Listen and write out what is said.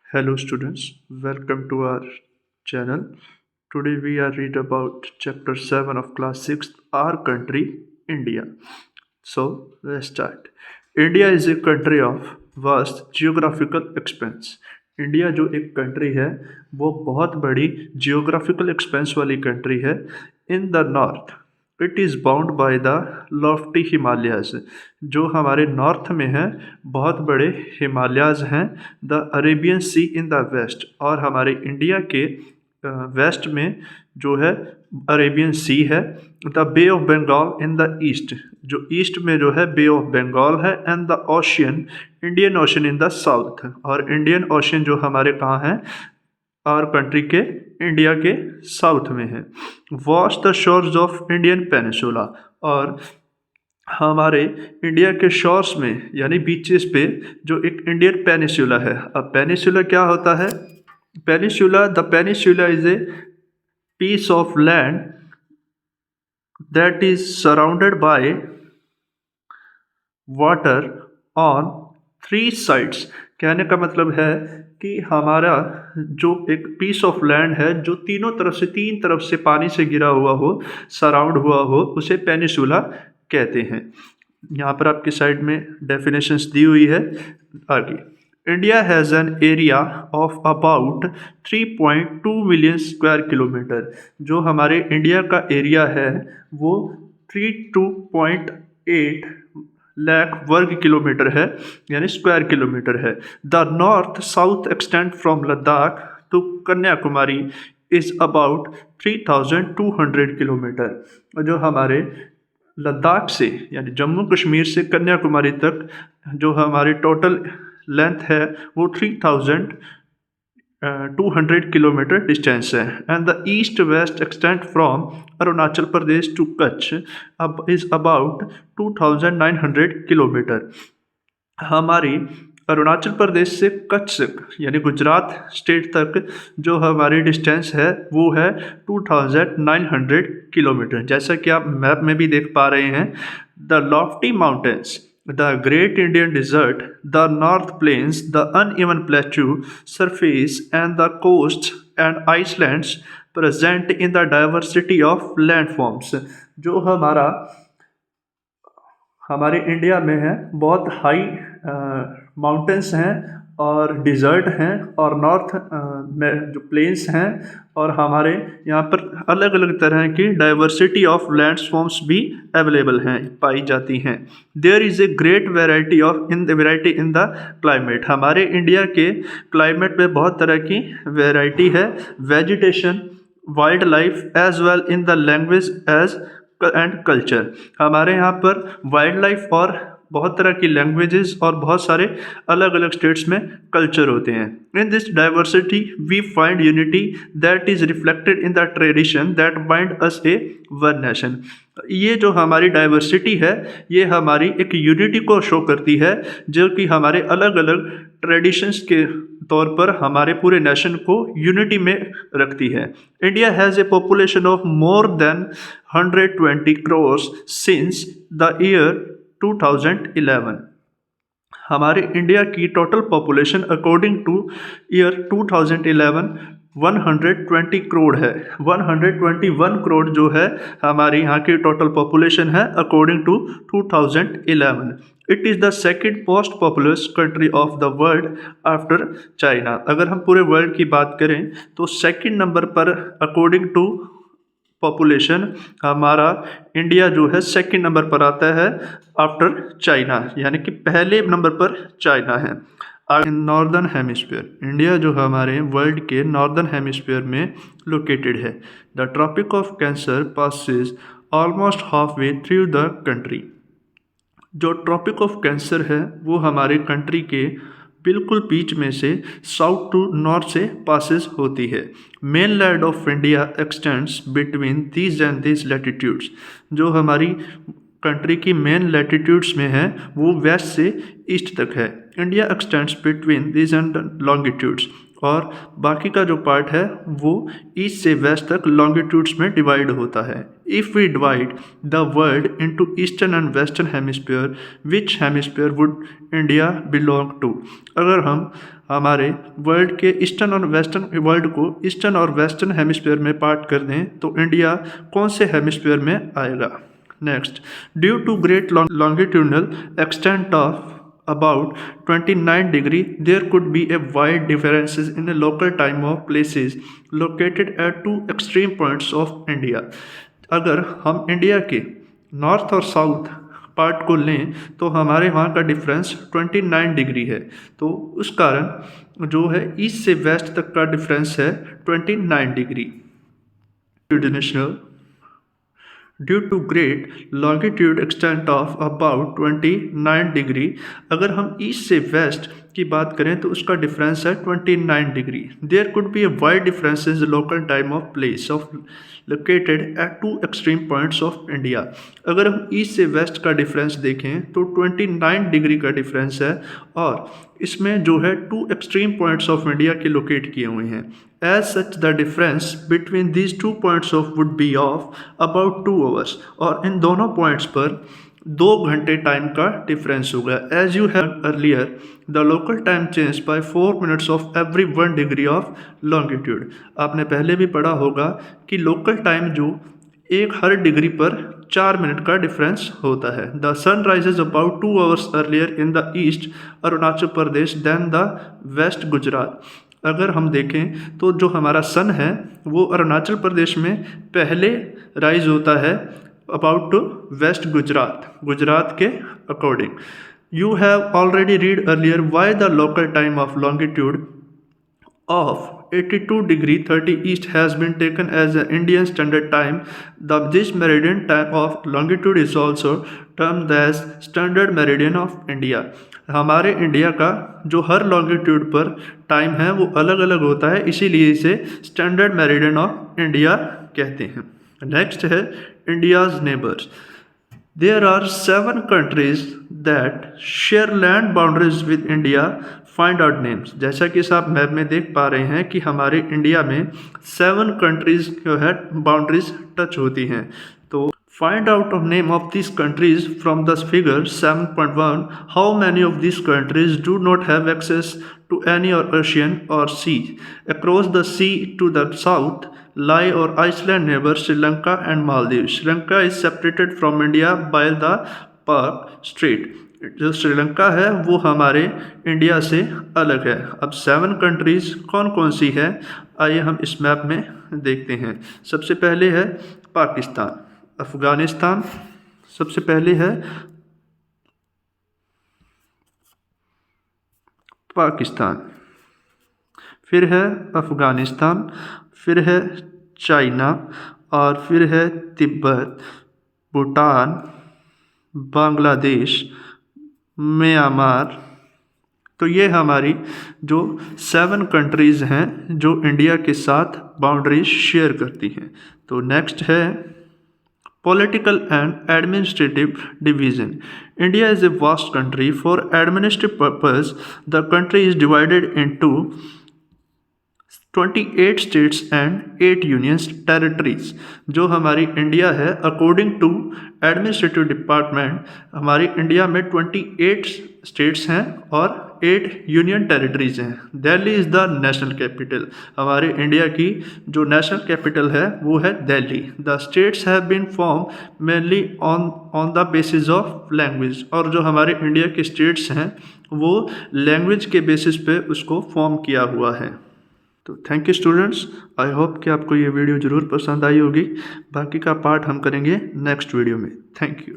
Hello students, welcome to our channel. Today we are read about chapter 7 of class 6, our country, India. So let's start. India is a country of vast geographical expanse. India जो एक country है वो बहुत बड़ी geographical expense वाली country है. In the north it is bound by the lofty Himalayas. जो हमारे नॉर्थ में है बहुत बड़े हिमालयाज हैं. The Arabian sea in the west, और हमारे इंडिया के वेस्ट में जो है अरेबियन सी है. The bay of Bengal in the east, जो ईस्ट में जो है बे ऑफ बंगाल है. And the ocean, Indian ocean in the south, और इंडियन ओशन जो हमारे कहाँ हैं और कंट्री के इंडिया के साउथ में है. Watch the shores of Indian peninsula, और हमारे इंडिया के शोर्स में यानी बीचेस पे जो एक इंडियन पेनिसुला है. अब पेनिसुला क्या होता है? The peninsula is a piece of land that is surrounded by water on three sides. कहने का मतलब है कि हमारा जो एक पीस ऑफ लैंड है जो तीन तरफ से पानी से घिरा हुआ हो, सराउंड हुआ हो, उसे पेनिसुला कहते हैं. यहाँ पर आपकी साइड में डेफिनेशंस दी हुई है. आगे, India has an area of about 3.2 million square kilometre. जो हमारे इंडिया का एरिया है वो 32.8 लाख वर्ग किलोमीटर है, यानी स्क्वायर किलोमीटर है. The north south extend from Ladakh to Kanyakumari is about 3200 kilometre. जो हमारे लद्दाख से यानी जम्मू कश्मीर से कन्याकुमारी तक जो हमारी टोटल लेंथ है वो 3200 किलोमीटर डिस्टेंस है. And the east west extend from Arunachal Pradesh to Kutch अब इज़ अबाउट 2900 किलोमीटर. हमारी अरुणाचल प्रदेश से कच्छ यानी गुजरात स्टेट तक जो हमारी डिस्टेंस है वो है 2900 किलोमीटर. जैसा कि आप मैप में भी देख पा रहे हैं, the Lofty mountains, the Great Indian Desert, the North Plains, the uneven plateau surface, and the coasts and islands present in the diversity of landforms. जो हमारे इंडिया में है बहुत हाई माउंटेन्स हैं और डिज़र्ट हैं और नॉर्थ में जो प्लेन्स हैं, और हमारे यहाँ पर अलग अलग तरह की डाइवर्सिटी ऑफ लैंडफॉर्म्स भी अवेलेबल हैं, पाई जाती हैं. There is a great variety in the climate. हमारे इंडिया के क्लाइमेट में बहुत तरह की वैरायटी है. Vegetation, wild life as well in the language as and culture. हमारे यहाँ पर वाइल्ड लाइफ और बहुत तरह की लैंग्वेजेस और बहुत सारे अलग अलग स्टेट्स में कल्चर होते हैं. In this diversity we find unity that is reflected in the tradition that bind us a one nation. ये जो हमारी डाइवर्सिटी है ये हमारी एक यूनिटी को शो करती है जो कि हमारे अलग अलग ट्रेडिशंस के तौर पर हमारे पूरे नेशन को यूनिटी में रखती है. India has a population of more than 120 crore since the year 2011. हमारे इंडिया की total population according to year 2011 120 crore है. 121 करोड़ जो है हमारी यहाँ की टोटल पॉपुलेशन है according to 2011. It is the second most populous country of the world after China. अगर हम पूरे वर्ल्ड की बात करें तो सेकेंड नंबर पर अकॉर्डिंग टू पॉपुलेशन हमारा इंडिया जो है सेकंड नंबर पर आता है आफ्टर चाइना, यानी कि पहले नंबर पर चाइना है. नॉर्दर्न हेमिस्फीयर, इंडिया जो हमारे वर्ल्ड के नॉर्दर्न हेमिस्फीयर में लोकेटेड है. The tropic of cancer passes almost half way through the country. जो ट्रॉपिक ऑफ कैंसर है वो हमारे कंट्री के बिल्कुल बीच में से साउथ टू नॉर्थ से पासेस होती है. Mainland of India extends between these and these latitudes. जो हमारी कंट्री की मेन लैटिट्यूड्स में है वो वेस्ट से ईस्ट तक है. India extends between these and longitudes. और बाकी का जो पार्ट है वो ईस्ट से वेस्ट तक लॉन्गिट्यूड्स में डिवाइड होता है। If we divide the world into eastern and western hemisphere, which hemisphere would India belong to? अगर हम हमारे वर्ल्ड के ईस्टर्न और वेस्टर्न वर्ल्ड को ईस्टर्न और वेस्टर्न हेमिस्फीयर में पार्ट कर दें तो इंडिया कौन से हेमिस्फीयर में आएगा? Next, due to great longitudinal extent of about 29 degree, there could be a wide differences in the local time of places located at two extreme points of India. अगर हम India के north और south part को लें तो हमारे वहाँ का डिफरेंस 29 डिग्री है। तो उस कारण जो है ईस्ट से वेस्ट तक का डिफरेंस है 29 degree. Due to great longitude extent of about 29 degree, अगर हम ईस्ट से वेस्ट की बात करें तो उसका डिफरेंस है 29 degree. There could be a wide difference in local time of place of located at two extreme points of India. अगर हम ईस्ट से वेस्ट का डिफरेंस देखें तो 29 डिग्री का डिफरेंस है और इसमें जो है two extreme points of India के लोकेट किए हुए हैं। As such, the difference between these 2 points of would be of about 2 hours, और इन दोनों पॉइंट्स पर 2 घंटे टाइम का डिफरेंस होगा। As you have earlier the local time change by 4 minutes of every 1 degree of longitude. आपने पहले भी पढ़ा होगा कि लोकल टाइम जो हर डिग्री पर 4 मिनट का डिफरेंस होता है। The sun rises about 2 hours earlier in the east Arunachal Pradesh than the west Gujarat. अगर हम देखें तो जो हमारा सन है वो अरुणाचल प्रदेश में पहले राइज होता है अबाउट वेस्ट गुजरात के according. You have already read earlier why the local time of longitude of 82 degree 30 east has been taken as the Indian standard time. This meridian time of longitude is also termed as standard meridian of India. हमारे India का जो हर longitude पर time है वो अलग अलग होता है, इसीलिए इसे स्टैंडर्ड मेरिडियन ऑफ इंडिया कहते हैं। नेक्स्ट है India's neighbours. There are 7 countries that share land boundaries with India. Find out names. जैसा कि आप मैप में देख पा रहे हैं कि हमारे इंडिया में 7 कंट्रीज जो है बाउंड्रीज टच होती हैं। तो find out of name of these countries from the figure 7.1. How many of these countries do not have access to any ocean or sea? Across the sea to the south lie our Iceland neighbors Sri Lanka and Maldives. Sri Lanka is separated from India by the Park Strait. जो श्रीलंका है वो हमारे India से अलग है। अब 7 countries कौन कौन सी है आइए हम इस मैप में देखते हैं। सबसे पहले है पाकिस्तान, अफ़गानिस्तान सबसे पहले है पाकिस्तान, फिर है अफ़गानिस्तान, फिर है चाइना और फिर है तिब्बत, भूटान, बांग्लादेश, म्यांमार। तो ये हमारी जो 7 कंट्रीज़ हैं जो इंडिया के साथ बाउंड्रीज शेयर करती हैं। तो नेक्स्ट है Political and administrative division. India is a vast country. For administrative purpose, the country is divided into 28 states and 8 union territories. जो हमारी इंडिया है अकॉर्डिंग टू एडमिनिस्ट्रेटिव डिपार्टमेंट हमारी इंडिया में 28 स्टेट्स हैं और 8 यूनियन टेरिटरीज हैं। Delhi is the national capital. हमारे India की जो नेशनल कैपिटल है वो है Delhi. The states have been form mainly on the basis of language. और जो हमारे इंडिया के स्टेट्स हैं वो लैंग्वेज के बेसिस पे उसको फॉर्म किया हुआ है। तो thank you students, I hope कि आपको ये वीडियो ज़रूर पसंद आई होगी। बाकी का पार्ट हम करेंगे नेक्स्ट वीडियो में। Thank you.